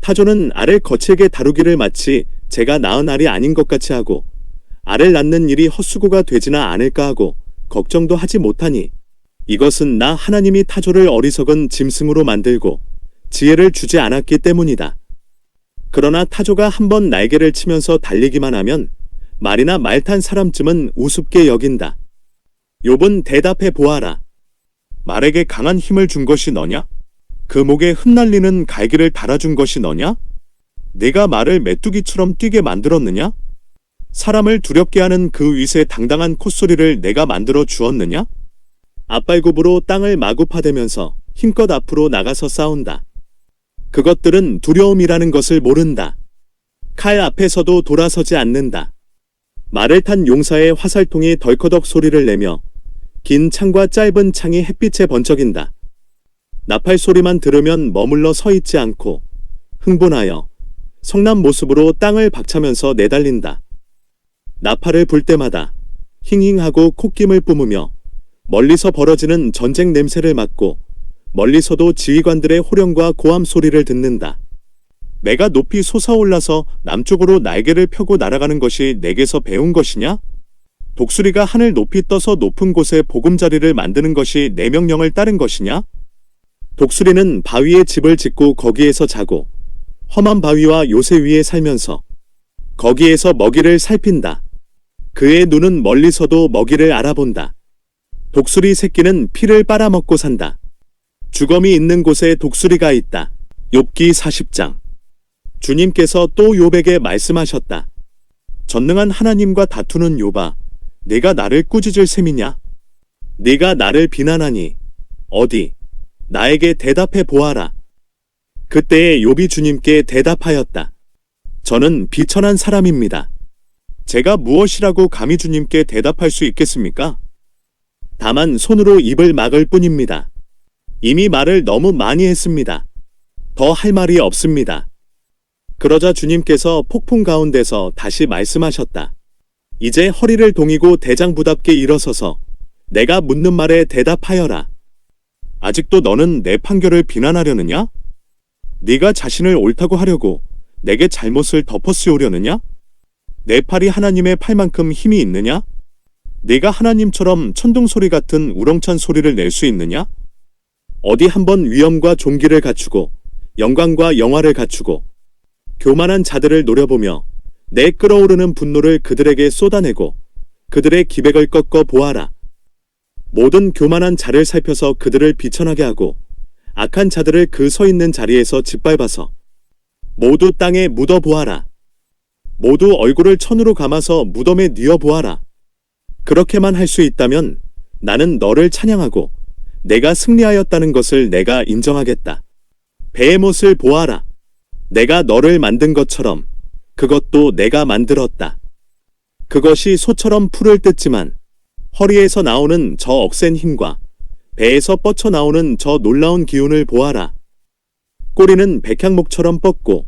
타조는 알을 거칠게 다루기를 마치 제가 낳은 알이 아닌 것 같이 하고 알을 낳는 일이 헛수고가 되지나 않을까 하고 걱정도 하지 못하니 이것은 나 하나님이 타조를 어리석은 짐승으로 만들고 지혜를 주지 않았기 때문이다. 그러나 타조가 한번 날개를 치면서 달리기만 하면 말이나 말 탄 사람쯤은 우습게 여긴다. 욥은 대답해 보아라. 말에게 강한 힘을 준 것이 너냐? 그 목에 흩날리는 갈기를 달아준 것이 너냐? 내가 말을 메뚜기처럼 뛰게 만들었느냐? 사람을 두렵게 하는 그 위세 당당한 콧소리를 내가 만들어 주었느냐? 앞발굽으로 땅을 마구 파대면서 힘껏 앞으로 나가서 싸운다. 그것들은 두려움이라는 것을 모른다. 칼 앞에서도 돌아서지 않는다. 말을 탄 용사의 화살통이 덜커덕 소리를 내며 긴 창과 짧은 창이 햇빛에 번쩍인다. 나팔 소리만 들으면 머물러 서 있지 않고 흥분하여 성난 모습으로 땅을 박차면서 내달린다. 나팔을 불 때마다 힝힝하고 콧김을 뿜으며 멀리서 벌어지는 전쟁 냄새를 맡고 멀리서도 지휘관들의 호령과 고함 소리를 듣는다. 내가 높이 솟아올라서 남쪽으로 날개를 펴고 날아가는 것이 내게서 배운 것이냐? 독수리가 하늘 높이 떠서 높은 곳에 보금자리를 만드는 것이 내 명령을 따른 것이냐? 독수리는 바위에 집을 짓고 거기에서 자고 험한 바위와 요새 위에 살면서 거기에서 먹이를 살핀다. 그의 눈은 멀리서도 먹이를 알아본다. 독수리 새끼는 피를 빨아먹고 산다. 주검이 있는 곳에 독수리가 있다. 욥기 40장. 주님께서 또 욥에게 말씀하셨다. 전능한 하나님과 다투는 욥아, 네가 나를 꾸짖을 셈이냐? 네가 나를 비난하니 어디 나에게 대답해 보아라. 그때에 욥이 주님께 대답하였다. 저는 비천한 사람입니다. 제가 무엇이라고 감히 주님께 대답할 수 있겠습니까? 다만 손으로 입을 막을 뿐입니다. 이미 말을 너무 많이 했습니다. 더 할 말이 없습니다. 그러자 주님께서 폭풍 가운데서 다시 말씀하셨다. 이제 허리를 동이고 대장부답게 일어서서 내가 묻는 말에 대답하여라. 아직도 너는 내 판결을 비난하려느냐? 네가 자신을 옳다고 하려고 내게 잘못을 덮어씌우려느냐? 내 팔이 하나님의 팔만큼 힘이 있느냐? 네가 하나님처럼 천둥소리 같은 우렁찬 소리를 낼 수 있느냐? 어디 한번 위엄과 존귀를 갖추고 영광과 영화를 갖추고 교만한 자들을 노려보며 내 끓어오르는 분노를 그들에게 쏟아내고 그들의 기백을 꺾어 보아라. 모든 교만한 자를 살펴서 그들을 비천하게 하고 악한 자들을 그 서 있는 자리에서 짓밟아서 모두 땅에 묻어 보아라. 모두 얼굴을 천으로 감아서 무덤에 뉘어 보아라. 그렇게만 할 수 있다면 나는 너를 찬양하고 내가 승리하였다는 것을 내가 인정하겠다. 베헤못을 보아라. 내가 너를 만든 것처럼 그것도 내가 만들었다. 그것이 소처럼 풀을 뜯지만 허리에서 나오는 저 억센 힘과 배에서 뻗쳐 나오는 저 놀라운 기운을 보아라. 꼬리는 백향목처럼 뻗고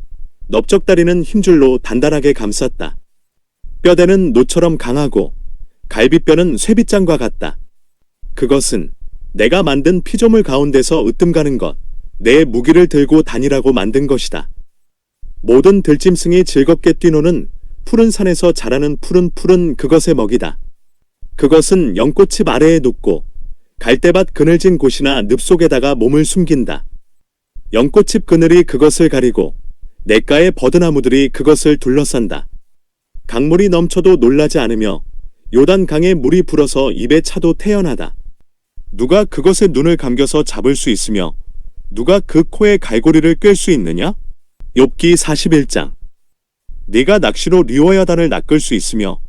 넓적다리는 힘줄로 단단하게 감쌌다. 뼈대는 노처럼 강하고 갈비뼈는 쇠빗장과 같다. 그것은 내가 만든 피조물 가운데서 으뜸가는 것, 내 무기를 들고 다니라고 만든 것이다. 모든 들짐승이 즐겁게 뛰노는 푸른 산에서 자라는 푸른 풀은 그것의 먹이다. 그것은 연꽃잎 아래에 눕고 갈대밭 그늘진 곳이나 늪속에다가 몸을 숨긴다. 연꽃잎 그늘이 그것을 가리고 냇가의 버드나무들이 그것을 둘러싼다. 강물이 넘쳐도 놀라지 않으며 요단강에 물이 불어서 입에 차도 태연하다. 누가 그것의 눈을 감겨서 잡을 수 있으며 누가 그 코에 갈고리를 꿰 수 있느냐? 욥기 41장. 네가 낚시로 리워야단을 낚을 수 있으며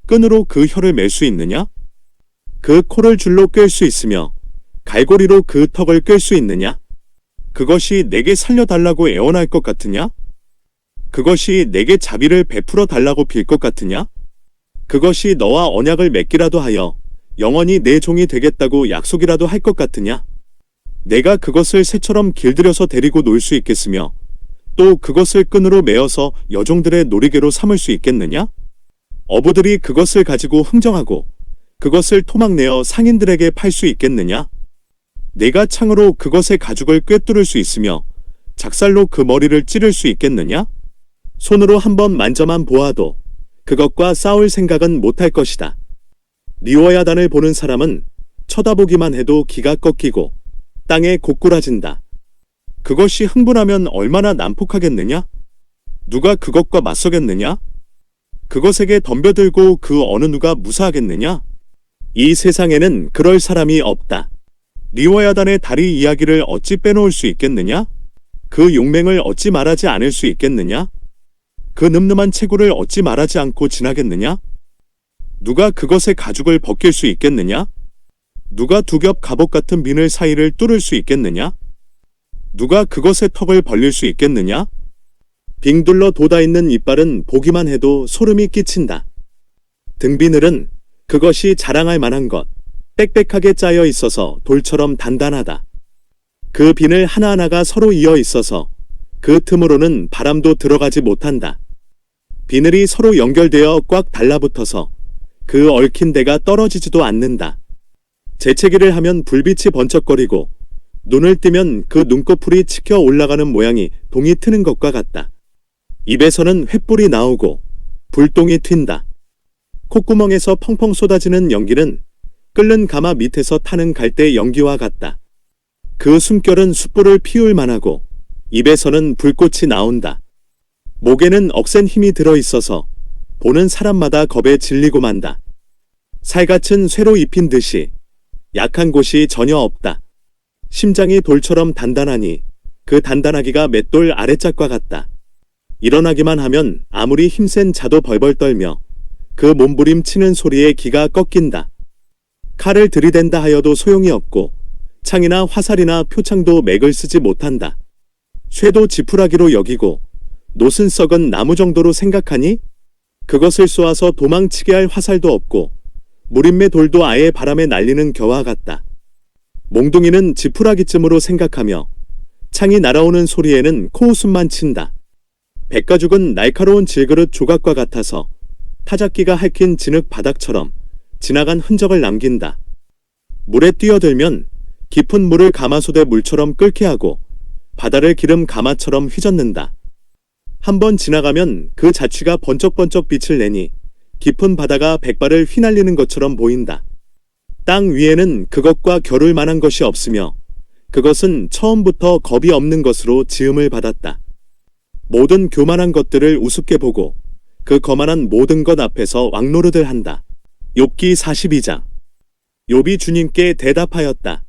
끈으로 그 혀를 맬 수 있느냐? 그 코를 줄로 꿰 수 있으며 갈고리로 그 턱을 꿰 수 있느냐? 그것이 내게 살려달라고 애원할 것 같으냐? 그것이 내게 자비를 베풀어 달라고 빌 것 같으냐? 그것이 너와 언약을 맺기라도 하여 영원히 내 종이 되겠다고 약속이라도 할 것 같으냐? 내가 그것을 새처럼 길들여서 데리고 놀 수 있겠으며 또 그것을 끈으로 메어서 여종들의 놀이개로 삼을 수 있겠느냐? 어부들이 그것을 가지고 흥정하고 그것을 토막내어 상인들에게 팔 수 있겠느냐? 내가 창으로 그것의 가죽을 꿰뚫을 수 있으며 작살로 그 머리를 찌를 수 있겠느냐? 손으로 한번 만져만 보아도 그것과 싸울 생각은 못할 것이다. 리워야단을 보는 사람은 쳐다보기만 해도 기가 꺾이고 땅에 고꾸라진다. 그것이 흥분하면 얼마나 난폭하겠느냐? 누가 그것과 맞서겠느냐? 그것에게 덤벼들고 그 어느 누가 무사하겠느냐? 이 세상에는 그럴 사람이 없다. 리워야단의 다리 이야기를 어찌 빼놓을 수 있겠느냐? 그 용맹을 어찌 말하지 않을 수 있겠느냐? 그 늠름한 체구를 어찌 말하지 않고 지나겠느냐? 누가 그것의 가죽을 벗길 수 있겠느냐? 누가 두 겹 갑옷 같은 비늘 사이를 뚫을 수 있겠느냐? 누가 그것의 턱을 벌릴 수 있겠느냐? 빙둘러 돋아있는 이빨은 보기만 해도 소름이 끼친다. 등비늘은 그것이 자랑할 만한 것, 빽빽하게 짜여 있어서 돌처럼 단단하다. 그 비늘 하나하나가 서로 이어 있어서 그 틈으로는 바람도 들어가지 못한다. 비늘이 서로 연결되어 꽉 달라붙어서 그 얽힌 데가 떨어지지도 않는다. 재채기를 하면 불빛이 번쩍거리고 눈을 뜨면 그 눈꺼풀이 치켜 올라가는 모양이 동이 트는 것과 같다. 입에서는 횃불이 나오고 불똥이 튄다. 콧구멍에서 펑펑 쏟아지는 연기는 끓는 가마 밑에서 타는 갈대 연기와 같다. 그 숨결은 숯불을 피울 만하고 입에서는 불꽃이 나온다. 목에는 억센 힘이 들어있어서 보는 사람마다 겁에 질리고 만다. 살갗은 쇠로 입힌 듯이 약한 곳이 전혀 없다. 심장이 돌처럼 단단하니 그 단단하기가 맷돌 아래짝과 같다. 일어나기만 하면 아무리 힘센 자도 벌벌 떨며 그 몸부림치는 소리에 기가 꺾인다. 칼을 들이댄다 하여도 소용이 없고 창이나 화살이나 표창도 맥을 쓰지 못한다. 쇠도 지푸라기로 여기고 노슨 썩은 나무 정도로 생각하니? 그것을 쏘아서 도망치게 할 화살도 없고 무림매 돌도 아예 바람에 날리는 겨와 같다. 몽둥이는 지푸라기쯤으로 생각하며 창이 날아오는 소리에는 코웃음만 친다. 백가죽은 날카로운 질그릇 조각과 같아서 타작기가 핥힌 진흙 바닥처럼 지나간 흔적을 남긴다. 물에 뛰어들면 깊은 물을 가마솥의 물처럼 끓게 하고 바다를 기름 가마처럼 휘젓는다. 한번 지나가면 그 자취가 번쩍번쩍 빛을 내니 깊은 바다가 백발을 휘날리는 것처럼 보인다. 땅 위에는 그것과 겨룰 만한 것이 없으며 그것은 처음부터 겁이 없는 것으로 지음을 받았다. 모든 교만한 것들을 우습게 보고 그 거만한 모든 것 앞에서 왕노릇을 한다. 욥기 42장. 욥이 주님께 대답하였다.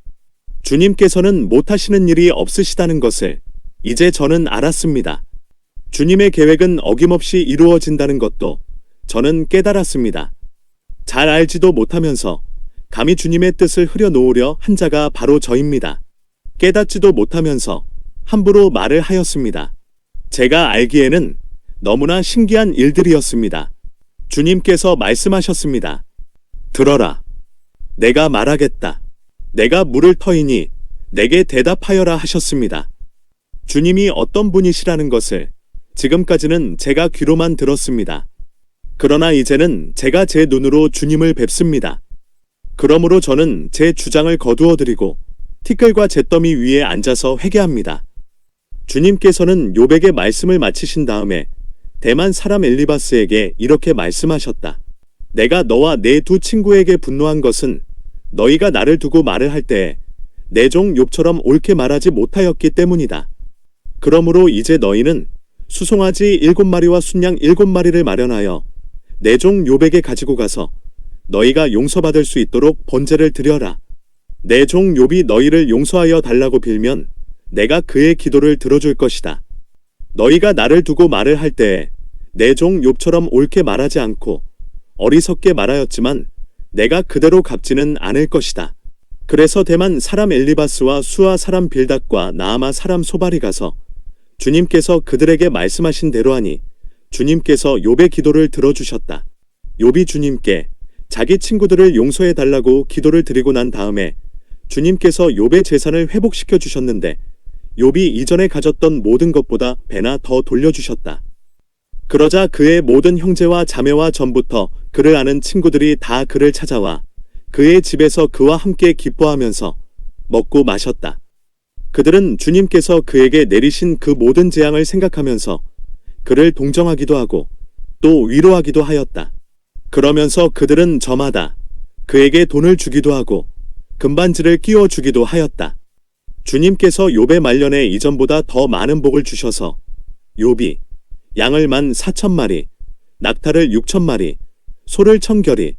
주님께서는 못하시는 일이 없으시다는 것을 이제 저는 알았습니다. 주님의 계획은 어김없이 이루어진다는 것도 저는 깨달았습니다. 잘 알지도 못하면서 감히 주님의 뜻을 흐려놓으려 한 자가 바로 저입니다. 깨닫지도 못하면서 함부로 말을 하였습니다. 제가 알기에는 너무나 신기한 일들이었습니다. 주님께서 말씀하셨습니다. 들어라. 내가 말하겠다. 내가 물을 터이니 내게 대답하여라 하셨습니다. 주님이 어떤 분이시라는 것을 지금까지는 제가 귀로만 들었습니다. 그러나 이제는 제가 제 눈으로 주님을 뵙습니다. 그러므로 저는 제 주장을 거두어드리고 티끌과 잿더미 위에 앉아서 회개합니다. 주님께서는 욥에게 말씀을 마치신 다음에 대만 사람 엘리바스에게 이렇게 말씀하셨다. 내가 너와 내 두 친구에게 분노한 것은 너희가 나를 두고 말을 할 때에 내 종 욥처럼 옳게 말하지 못하였기 때문이다. 그러므로 이제 너희는 수송아지 7마리와 순양 7마리를 마련하여 내 종 욥에게 가지고 가서 너희가 용서받을 수 있도록 번제를 드려라. 내 종 욥이 너희를 용서하여 달라고 빌면 내가 그의 기도를 들어줄 것이다. 너희가 나를 두고 말을 할 때에 내 종 욥처럼 옳게 말하지 않고 어리석게 말하였지만 내가 그대로 갚지는 않을 것이다. 그래서 대만 사람 엘리바스와 수아 사람 빌닷과 나아마 사람 소발이 가서 주님께서 그들에게 말씀하신 대로 하니 주님께서 욥의 기도를 들어주셨다. 욥이 주님께 자기 친구들을 용서해 달라고 기도를 드리고 난 다음에 주님께서 욥의 재산을 회복시켜 주셨는데 욥이 이전에 가졌던 모든 것보다 배나 더 돌려주셨다. 그러자 그의 모든 형제와 자매와 전부터 그를 아는 친구들이 다 그를 찾아와 그의 집에서 그와 함께 기뻐하면서 먹고 마셨다. 그들은 주님께서 그에게 내리신 그 모든 재앙을 생각하면서 그를 동정하기도 하고 또 위로하기도 하였다. 그러면서 그들은 저마다 그에게 돈을 주기도 하고 금반지를 끼워 주기도 하였다. 주님께서 욥의 말년에 이전보다 더 많은 복을 주셔서 욥이 양을 14,000마리, 낙타를 6,000마리, 소를 1,000결이,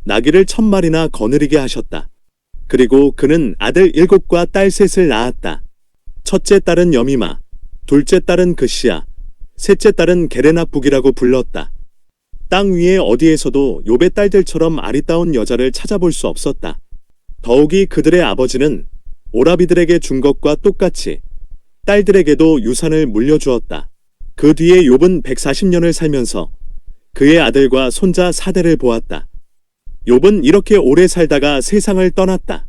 나귀를 1,000마리나 거느리게 하셨다. 그리고 그는 아들 7과 딸 3을 낳았다. 첫째 딸은 여미마, 둘째 딸은 그시야, 셋째 딸은 게레나북이라고 불렀다. 땅 위에 어디에서도 욥의 딸들처럼 아리따운 여자를 찾아볼 수 없었다. 더욱이 그들의 아버지는 오라비들에게 준 것과 똑같이 딸들에게도 유산을 물려주었다. 그 뒤에 욥은 140년을 살면서 그의 아들과 손자 4대를 보았다. 욥은 이렇게 오래 살다가 세상을 떠났다.